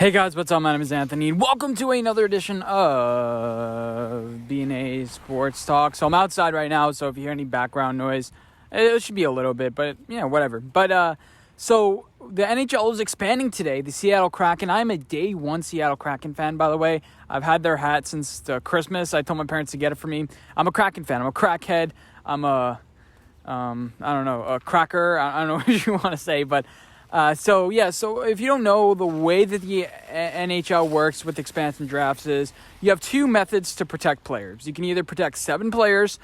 Hey guys, what's up? My name is Anthony, and welcome to another edition of B&A Sports Talk. So I'm outside right now, so if you hear any background noise, it should be a little bit, but whatever. But so the NHL is expanding today. The Seattle Kraken. I'm a day one Seattle Kraken fan, by the way. I've had their hat since Christmas. I told my parents to get it for me. I'm a Kraken fan. I'm a crackhead. I'm a cracker. I don't know what you want to say, but. So if you don't know, the way that the NHL works with expansion drafts is you have two methods to protect players. You can either protect 7 players,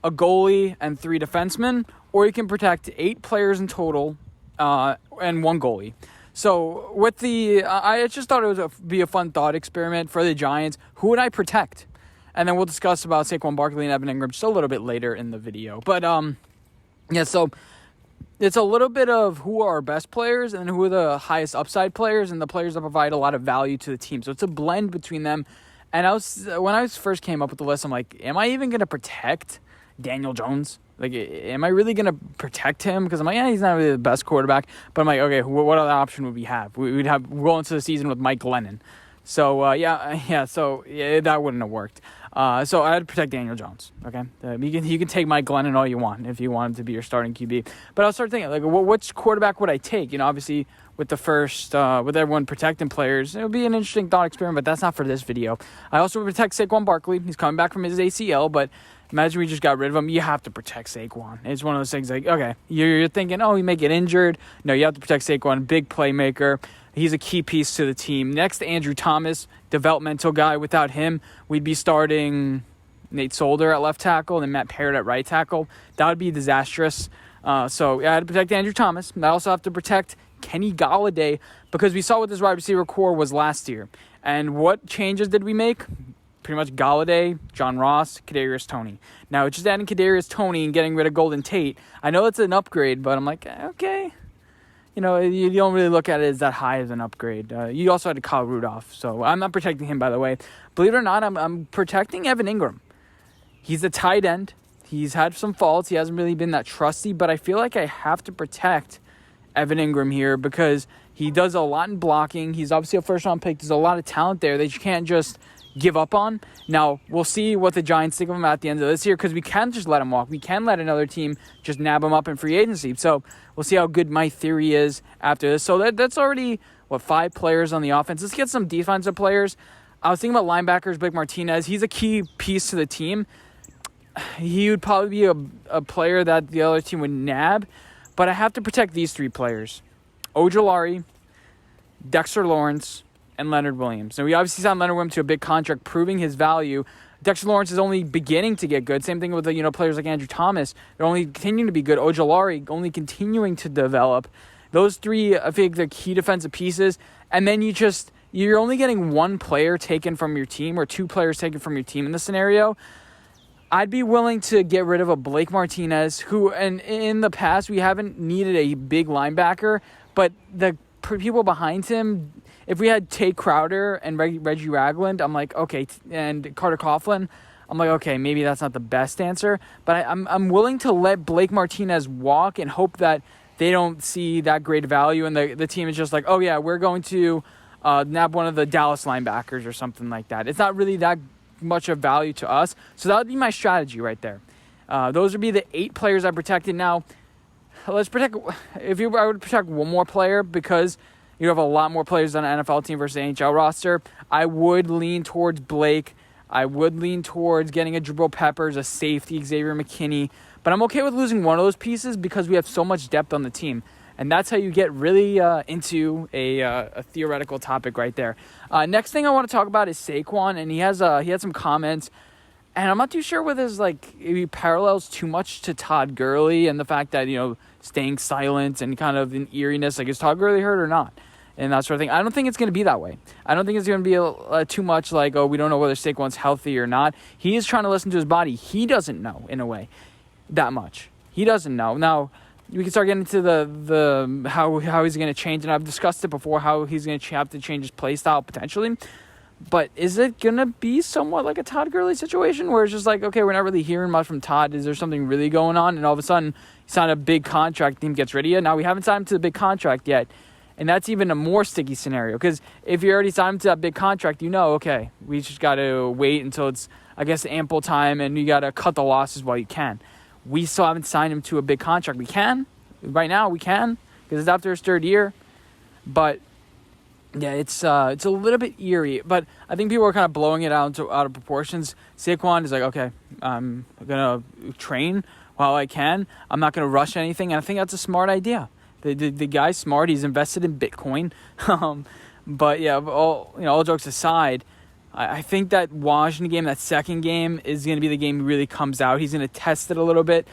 a goalie, and 3 defensemen, or you can protect 8 players in total and 1 goalie. So with I just thought it would be a fun thought experiment for the Giants. Who would I protect? And then we'll discuss about Saquon Barkley and Evan Engram just a little bit later in the video. But so it's a little bit of who are our best players and who are the highest upside players and the players that provide a lot of value to the team. So it's a blend between them. And when I first came up with the list, I'm like, am I even going to protect Daniel Jones? Like, am I really going to protect him? Because I'm like, he's not really the best quarterback. But I'm like, okay, what other option would we have? We'd go into the season with Mike Glennon. So, that wouldn't have worked. So I had to protect Daniel Jones, okay? You can take Mike Glennon all you want if you want him to be your starting QB. But I was starting thinking, like, which quarterback would I take? You know, obviously, with the first, with everyone protecting players, it would be an interesting thought experiment, but that's not for this video. I also would protect Saquon Barkley. He's coming back from his ACL, but imagine we just got rid of him. You have to protect Saquon. It's one of those things like, okay, you're thinking, he may get injured. No, you have to protect Saquon, big playmaker. He's a key piece to the team. Next, Andrew Thomas, developmental guy. Without him, we'd be starting Nate Solder at left tackle and then Matt Parrott at right tackle. That would be disastrous. So I had to protect Andrew Thomas. I also have to protect Kenny Golladay because we saw what this wide receiver core was last year. And what changes did we make? Pretty much Golladay, John Ross, Kadarius Toney. Now, just adding Kadarius Toney and getting rid of Golden Tate, I know it's an upgrade, but I'm like, okay. You know, you don't really look at it as that high as an upgrade. You also had Kyle Rudolph, so I'm not protecting him, by the way. Believe it or not, I'm protecting Evan Engram. He's a tight end. He's had some faults. He hasn't really been that trusty, but I feel like I have to protect Evan Engram here because he does a lot in blocking. He's obviously a first-round pick. There's a lot of talent there that you can't just give up on. Now, we'll see what the Giants think of him at the end of this year because we can't just let him walk. We can let another team just nab him up in free agency. So we'll see how good my theory is after this. So that's already, 5 players on the offense. Let's get some defensive players. I was thinking about linebackers, Blake Martinez. He's a key piece to the team. He would probably be a player that the other team would nab. But I have to protect these 3 players. Ojulari, Dexter Lawrence, and Leonard Williams. Now, we obviously signed Leonard Williams to a big contract, proving his value. Dexter Lawrence is only beginning to get good. Same thing with players like Andrew Thomas. They're only continuing to be good. Ojulari only continuing to develop. Those 3, I think, they're key defensive pieces. And then you're only getting 1 player taken from your team or 2 players taken from your team in this scenario. I'd be willing to get rid of a Blake Martinez, who, and in the past, we haven't needed a big linebacker, but the people behind him, if we had Tate Crowder and Reggie Ragland, I'm like, okay, and Carter Coughlin, I'm like, okay, maybe that's not the best answer, but I'm willing to let Blake Martinez walk and hope that they don't see that great value, and the team is just like, oh yeah, we're going to nab one of the Dallas linebackers or something like that. It's not really that much of value to us, so that would be my strategy right there. Those would be the 8 players I protected. Now, I would protect one more player because you have a lot more players on an NFL team versus the NHL roster. I would lean towards Blake. I would lean towards getting a Jabril Peppers, a safety, Xavier McKinney. But I'm okay with losing one of those pieces because we have so much depth on the team. And that's how you get really into a theoretical topic right there. Next thing I want to talk about is Saquon, and he had some comments. And I'm not too sure whether he parallels too much to Todd Gurley and the fact that, staying silent and kind of an eeriness, like, is Todd Gurley hurt or not? And that sort of thing. I don't think it's going to be that way. I don't think it's going to be too much like, we don't know whether Saquon's healthy or not. He is trying to listen to his body. He doesn't know, in a way, that much. He doesn't know. Now, we can start getting into the how he's going to change, and I've discussed it before, how he's going to have to change his play style potentially. But is it going to be somewhat like a Todd Gurley situation where it's just like, okay, we're not really hearing much from Todd. Is there something really going on? And all of a sudden, he signed a big contract, team gets rid of you. Now, we haven't signed him to the big contract yet. And that's even a more sticky scenario, because if you already signed him to that big contract, okay, we just got to wait until it's, I guess, ample time, and you got to cut the losses while you can. We still haven't signed him to a big contract. We can. Right now, we can, because it's after his third year. But, yeah, it's a little bit eerie. But I think people are kind of blowing it out of proportions. Saquon is like, okay, I'm going to train while I can. I'm not going to rush anything. And I think that's a smart idea. The guy's smart. He's invested in Bitcoin. But, yeah, all jokes aside, I think that Washington game, that second game, is going to be the game he really comes out. He's going to test it a little bit.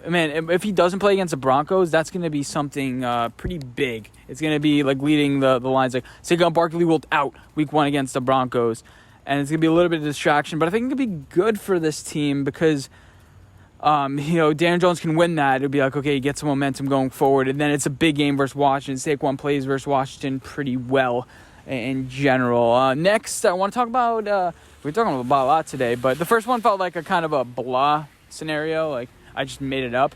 Man, if he doesn't play against the Broncos, that's going to be something pretty big. It's going to be like leading the lines. Like, Saquon Barkley ruled out week 1 against the Broncos. And it's going to be a little bit of distraction. But I think it could be good for this team because, Daniel Jones can win that. It'll be like, okay, he gets some momentum going forward. And then it's a big game versus Washington. Saquon plays versus Washington pretty well in general. Next, I want to talk about, we're talking about a lot today, but the first one felt like a kind of a blah scenario. Like, I just made it up.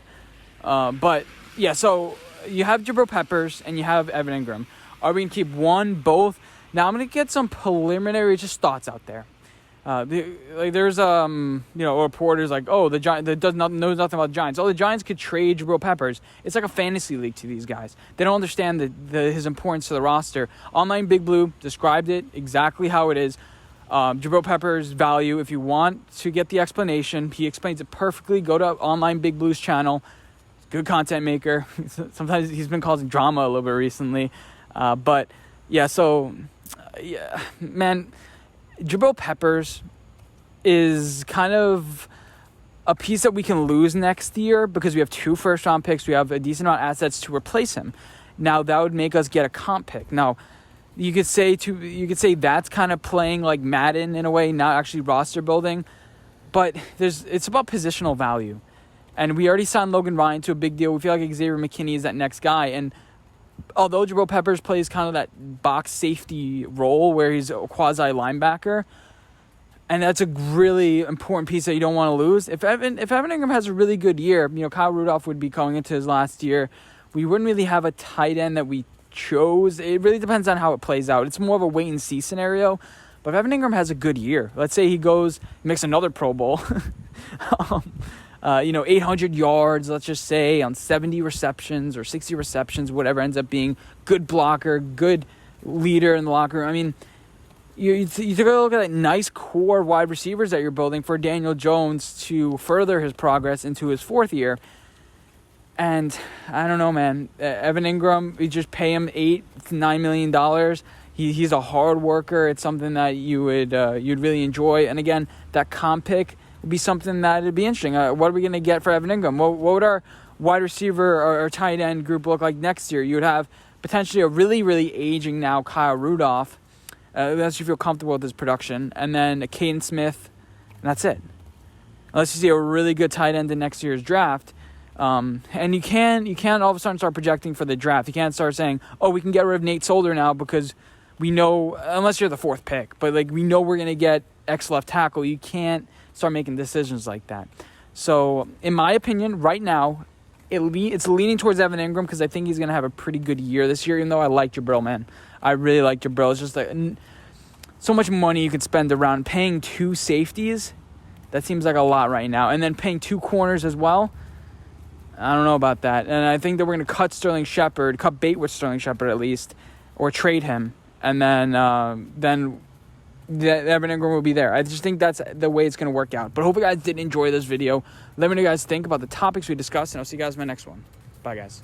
But, yeah, so you have Jabril Peppers and you have Evan Engram. Are we going to keep one, both? Now, I'm going to get some preliminary just thoughts out there. There's, reporters like, oh, the Giants, that knows nothing about the Giants. Oh, the Giants could trade Jabril Peppers. It's like a fantasy league to these guys. They don't understand his importance to the roster. Online Big Blue described it exactly how it is. Jabril Peppers' value, if you want to get the explanation, he explains it perfectly. Go to Online Big Blue's channel. Good content maker. Sometimes he's been causing drama a little bit recently. But, yeah, man, Jabril Peppers is kind of a piece that we can lose next year because we have 2 first-round picks. We have a decent amount of assets to replace him. Now, that would make us get a comp pick. Now, you could say that's kind of playing like Madden in a way, not actually roster building, but it's about positional value. And we already signed Logan Ryan to a big deal. We feel like Xavier McKinney is that next guy. And although Jabril Peppers plays kind of that box safety role where he's a quasi linebacker, and that's a really important piece that you don't want to lose. If Evan Engram has a really good year, Kyle Rudolph would be going into his last year. We wouldn't really have a tight end that we chose. It really depends on how it plays out. It's more of a wait and see scenario. But if Evan Engram has a good year, let's say he makes another Pro Bowl, 800 yards, let's just say, on 70 receptions or 60 receptions, whatever ends up being, good blocker, good leader in the locker room. I mean, you take a look at that nice core wide receivers that you're building for Daniel Jones to further his progress into his 4th year. And I don't know, man. Evan Engram, you just pay him $8 to $9 million. He's a hard worker. It's something that you'd really enjoy. And again, that comp pick would be something that would be interesting. What are we going to get for Evan Engram? What would our wide receiver or tight end group look like next year? You would have potentially a really, really aging now Kyle Rudolph, unless you feel comfortable with his production, and then a Caden Smith, and that's it. Unless you see a really good tight end in next year's draft. And you can't all of a sudden start projecting for the draft. You can't start saying, oh, we can get rid of Nate Solder now because we know, unless you're the 4th pick, but like we know we're going to get X left tackle. You can't start making decisions like that. So in my opinion, right now, it's leaning towards Evan Engram because I think he's going to have a pretty good year this year, even though I like Jabril, man. I really like Jabril. It's just like so much money you could spend around paying 2 safeties. That seems like a lot right now. And then paying 2 corners as well. I don't know about that. And I think that we're going to cut bait with Sterling Shepard at least, or trade him. And then Evan Engram will be there. I just think that's the way it's going to work out. But I hope you guys did enjoy this video. Let me know what you guys think about the topics we discussed, and I'll see you guys in my next one. Bye, guys.